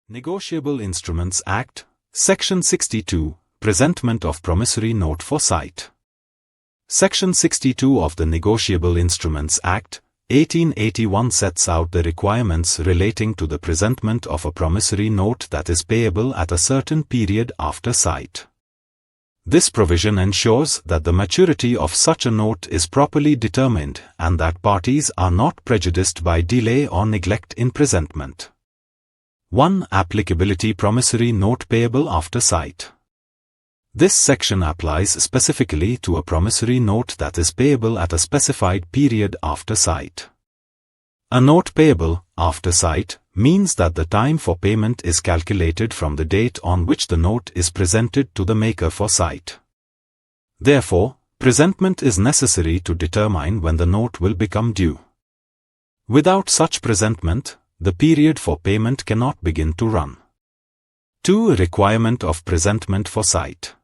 Negotiable Instruments Act, Section 62, Presentment of Promissory Note for Sight. Section 62 of the Negotiable Instruments Act, 1881 sets out the requirements relating to the presentment of a promissory note that is payable at a certain period after sight. This provision ensures that the maturity of such a note is properly determined and that parties are not prejudiced by delay or neglect in presentment. 1. Applicability promissory note payable after sight. This section applies specifically to a promissory note that is payable at a specified period after sight. A note payable after sight means that the time for payment is calculated from the date on which the note is presented to the maker for sight. Therefore, presentment is necessary to determine when the note will become due. Without such presentment, the period for payment cannot begin to run. 2. Requirement of presentment for sight.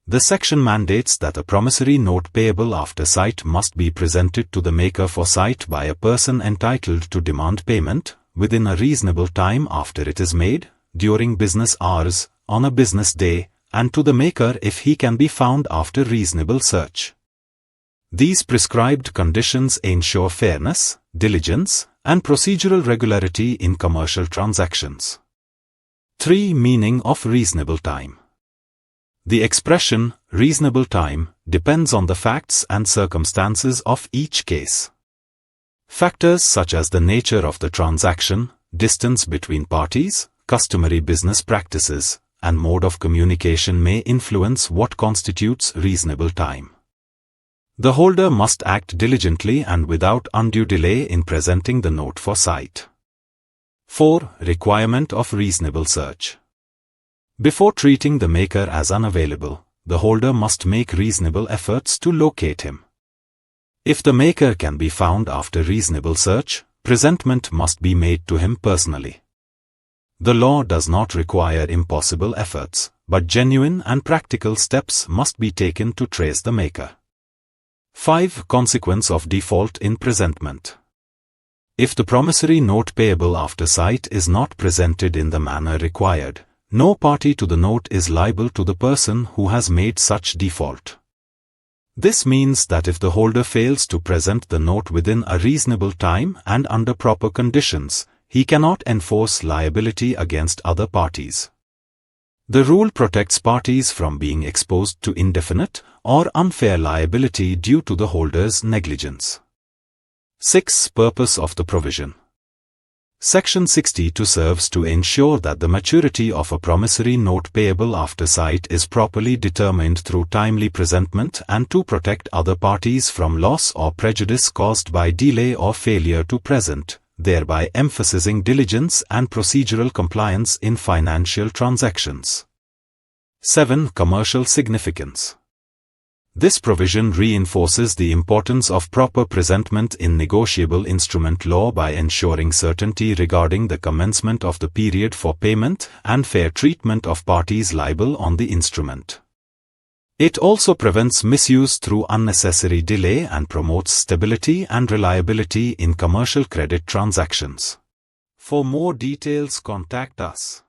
The section mandates that a promissory note payable after sight must be presented to the maker for sight by a person entitled to demand payment, within a reasonable time after it is made, during business hours, on a business day, and to the maker if he can be found after reasonable search. These prescribed conditions ensure fairness, diligence, and procedural regularity in commercial transactions. 3. Meaning of reasonable time. The expression, reasonable time, depends on the facts and circumstances of each case. Factors such as the nature of the transaction, distance between parties, customary business practices, and mode of communication may influence what constitutes reasonable time. The holder must act diligently and without undue delay in presenting the note for sight. 4. Requirement of reasonable search. Before treating the maker as unavailable, the holder must make reasonable efforts to locate him. If the maker can be found after reasonable search, presentment must be made to him personally. The law does not require impossible efforts, but genuine and practical steps must be taken to trace the maker. 5. Consequence of default in presentment. If the promissory note payable after sight is not presented in the manner required, no party to the note is liable to the person who has made such default. This means that if the holder fails to present the note within a reasonable time and under proper conditions, he cannot enforce liability against other parties. The rule protects parties from being exposed to indefinite or unfair liability due to the holder's negligence. 6. Purpose of the provision. Section 62 serves to ensure that the maturity of a promissory note payable after sight is properly determined through timely presentment and to protect other parties from loss or prejudice caused by delay or failure to present, thereby emphasizing diligence and procedural compliance in financial transactions. 7. Commercial significance. This provision reinforces the importance of proper presentment in negotiable instrument law by ensuring certainty regarding the commencement of the period for payment and fair treatment of parties liable on the instrument. It also prevents misuse through unnecessary delay and promotes stability and reliability in commercial credit transactions. For more details, contact us.